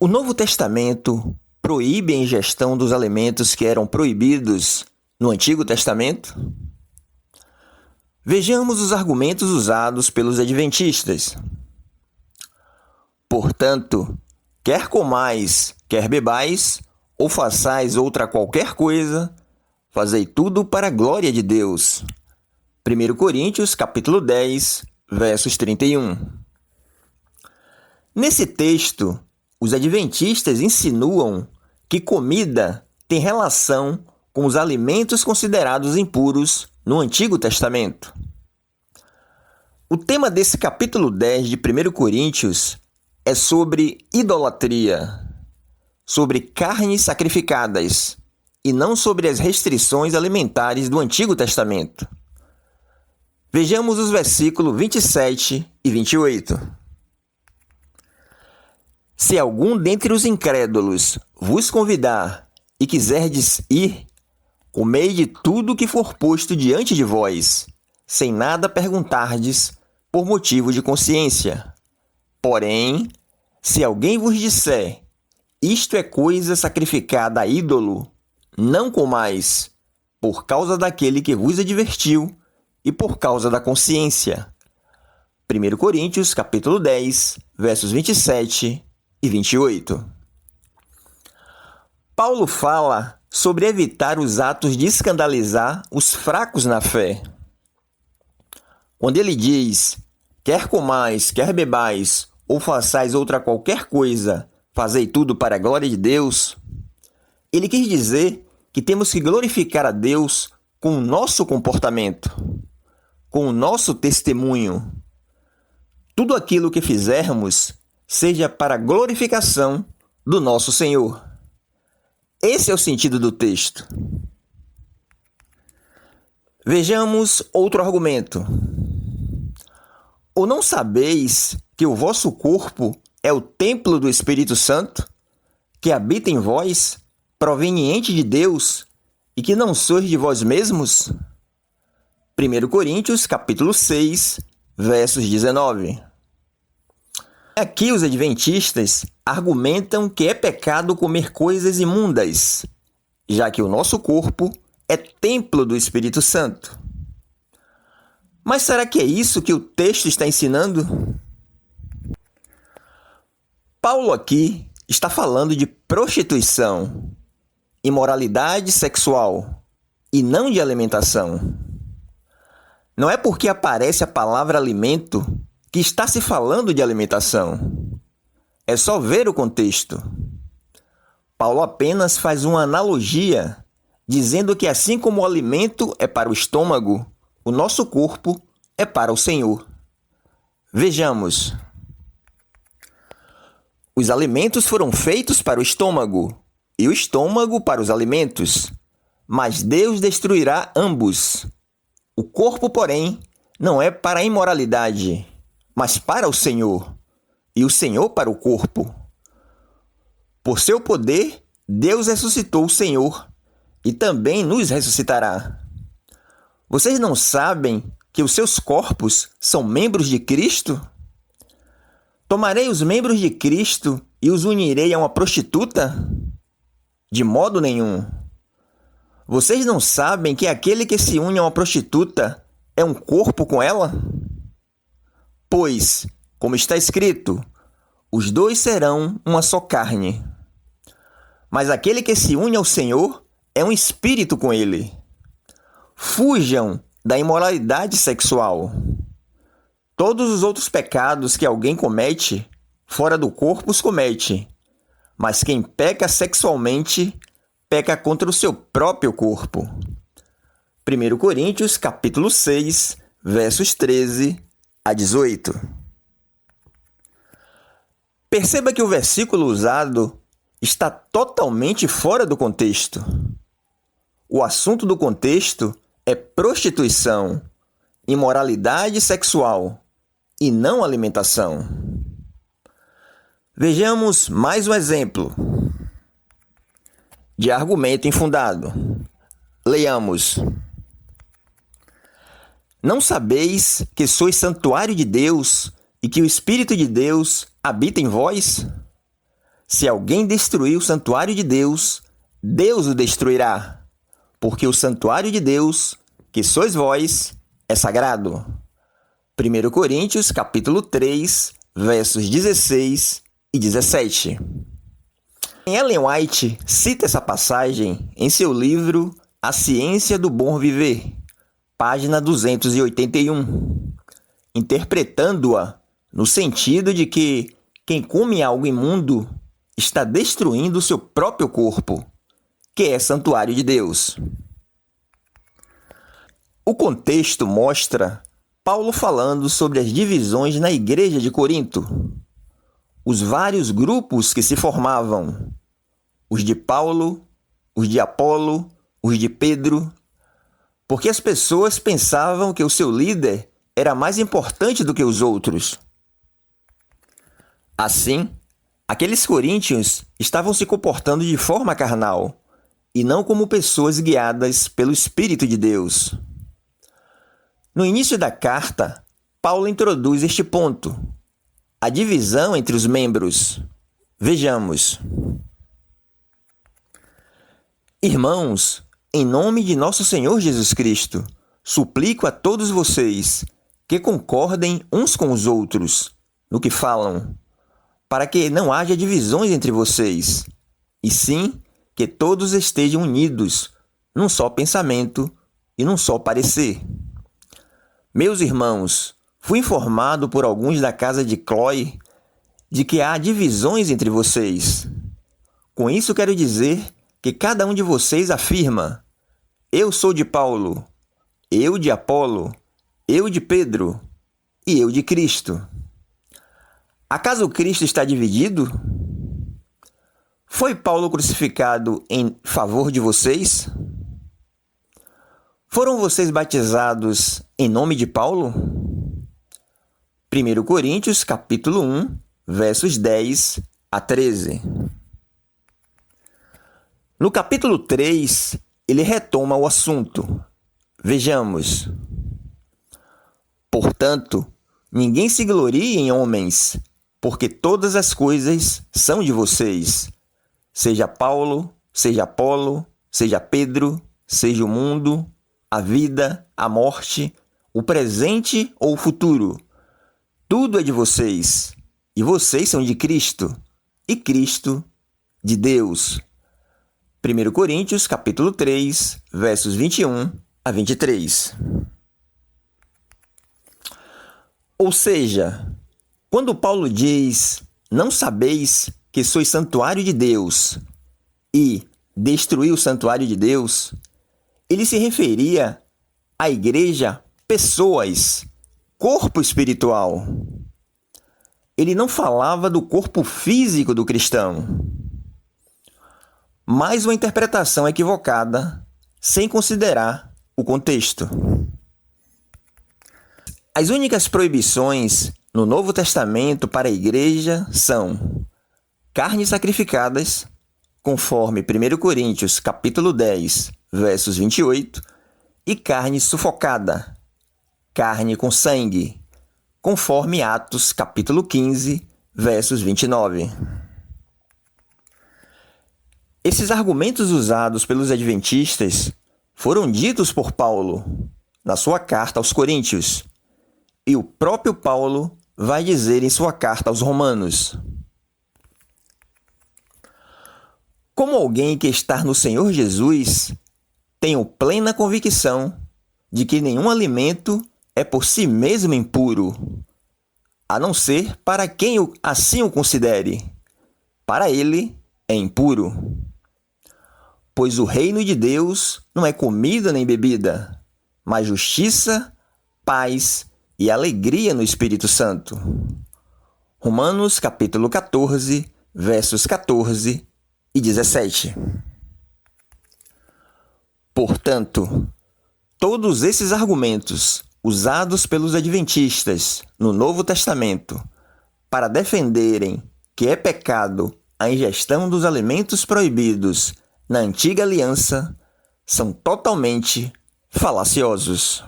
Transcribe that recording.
O Novo Testamento proíbe a ingestão dos alimentos que eram proibidos no Antigo Testamento? Vejamos os argumentos usados pelos adventistas. Portanto, quer comais, quer bebais, ou façais outra qualquer coisa, fazei tudo para a glória de Deus. 1 Coríntios, capítulo 10, versos 31. Nesse texto, os adventistas insinuam que comida tem relação com os alimentos considerados impuros no Antigo Testamento. O tema desse capítulo 10 de 1 Coríntios é sobre idolatria, sobre carnes sacrificadas, e não sobre as restrições alimentares do Antigo Testamento. Vejamos os versículos 27 e 28. Se algum dentre os incrédulos vos convidar e quiserdes ir, comei de tudo que for posto diante de vós, sem nada perguntardes por motivo de consciência. Porém, se alguém vos disser, isto é coisa sacrificada a ídolo, não comais, por causa daquele que vos advertiu e por causa da consciência. 1 Coríntios, capítulo 10, versos 27 e 28. Paulo fala sobre evitar os atos de escandalizar os fracos na fé. Quando ele diz, quer comais, quer bebais, ou façais outra qualquer coisa, fazei tudo para a glória de Deus, ele quis dizer que temos que glorificar a Deus com o nosso comportamento, com o nosso testemunho. Tudo aquilo que fizermos seja para a glorificação do nosso Senhor. Esse é o sentido do texto. Vejamos outro argumento. Ou não sabeis que o vosso corpo é o templo do Espírito Santo, que habita em vós, proveniente de Deus, e que não sois de vós mesmos? 1 Coríntios, capítulo 6, versos 19. Aqui os adventistas argumentam que é pecado comer coisas imundas, já que o nosso corpo é templo do Espírito Santo. Mas será que é isso que o texto está ensinando? Paulo aqui está falando de prostituição, imoralidade sexual e não de alimentação. Não é porque aparece a palavra alimento que está se falando de alimentação. É só ver o contexto. Paulo apenas faz uma analogia, dizendo que assim como o alimento é para o estômago, o nosso corpo é para o Senhor. Vejamos. Os alimentos foram feitos para o estômago, e o estômago para os alimentos, mas Deus destruirá ambos. O corpo, porém, não é para a imoralidade, mas para o Senhor, e o Senhor para o corpo. Por seu poder, Deus ressuscitou o Senhor, e também nos ressuscitará. Vocês não sabem que os seus corpos são membros de Cristo? Tomarei os membros de Cristo e os unirei a uma prostituta? De modo nenhum. Vocês não sabem que aquele que se une a uma prostituta é um corpo com ela? Pois, como está escrito, os dois serão uma só carne. Mas aquele que se une ao Senhor é um espírito com ele. Fujam da imoralidade sexual. Todos os outros pecados que alguém comete, fora do corpo os comete. Mas quem peca sexualmente, peca contra o seu próprio corpo. 1 Coríntios, capítulo 6, versos 13 a 18. Perceba que o versículo usado está totalmente fora do contexto. O assunto do contexto é prostituição, imoralidade sexual e não alimentação. Vejamos mais um exemplo de argumento infundado. Leiamos. Não sabeis que sois santuário de Deus e que o Espírito de Deus habita em vós? se alguém destruir o santuário de Deus, Deus o destruirá, porque o santuário de Deus, que sois vós, é sagrado. 1 Coríntios, capítulo 3, versos 16 e 17. Ellen White cita essa passagem em seu livro A Ciência do Bom Viver, página 281, interpretando-a no sentido de que quem come algo imundo está destruindo o seu próprio corpo, que é santuário de Deus. O contexto mostra Paulo falando sobre as divisões na igreja de Corinto, os vários grupos que se formavam, os de Paulo, os de Apolo, os de Pedro, porque as pessoas pensavam que o seu líder era mais importante do que os outros. Assim, aqueles coríntios estavam se comportando de forma carnal e não como pessoas guiadas pelo Espírito de Deus. No início da carta, Paulo introduz este ponto, a divisão entre os membros. Vejamos. Irmãos, em nome de nosso Senhor Jesus Cristo, suplico a todos vocês que concordem uns com os outros no que falam, para que não haja divisões entre vocês, e sim que todos estejam unidos num só pensamento e num só parecer. Meus irmãos, fui informado por alguns da casa de Cloé de que há divisões entre vocês. Com isso quero dizer que cada um de vocês afirma: eu sou de Paulo, eu de Apolo, eu de Pedro e eu de Cristo. Acaso Cristo está dividido? Foi Paulo crucificado em favor de vocês? Foram vocês batizados em nome de Paulo? 1 Coríntios, capítulo 1, versos 10 a 13. No capítulo 3, ele retoma o assunto. Vejamos. Portanto, ninguém se glorie em homens, porque todas as coisas são de vocês. Seja Paulo, seja Apolo, seja Pedro, seja o mundo, a vida, a morte, o presente ou o futuro. Tudo é de vocês, e vocês são de Cristo, e Cristo de Deus. 1 Coríntios, capítulo 3, versos 21 a 23. Ou seja, quando Paulo diz, não sabeis que sois santuário de Deus, e destruir o santuário de Deus, ele se referia à igreja, pessoas, corpo espiritual. Ele não falava do corpo físico do cristão. Mais uma interpretação equivocada, sem considerar o contexto. As únicas proibições no Novo Testamento para a igreja são carnes sacrificadas, conforme 1 Coríntios capítulo 10, versos 28, e carne sufocada, carne com sangue, conforme Atos capítulo 15, versos 29. Esses argumentos usados pelos adventistas foram ditos por Paulo na sua carta aos Coríntios, e o próprio Paulo vai dizer em sua carta aos Romanos. Como alguém que está no Senhor Jesus, tenho plena convicção de que nenhum alimento é por si mesmo impuro, a não ser para quem assim o considere. Para ele é impuro. Pois o reino de Deus não é comida nem bebida, mas justiça, paz e alegria no Espírito Santo. Romanos capítulo 14, versos 14 e 17. Portanto, todos esses argumentos usados pelos adventistas no Novo Testamento para defenderem que é pecado a ingestão dos alimentos proibidos na Antiga Aliança são totalmente falaciosos.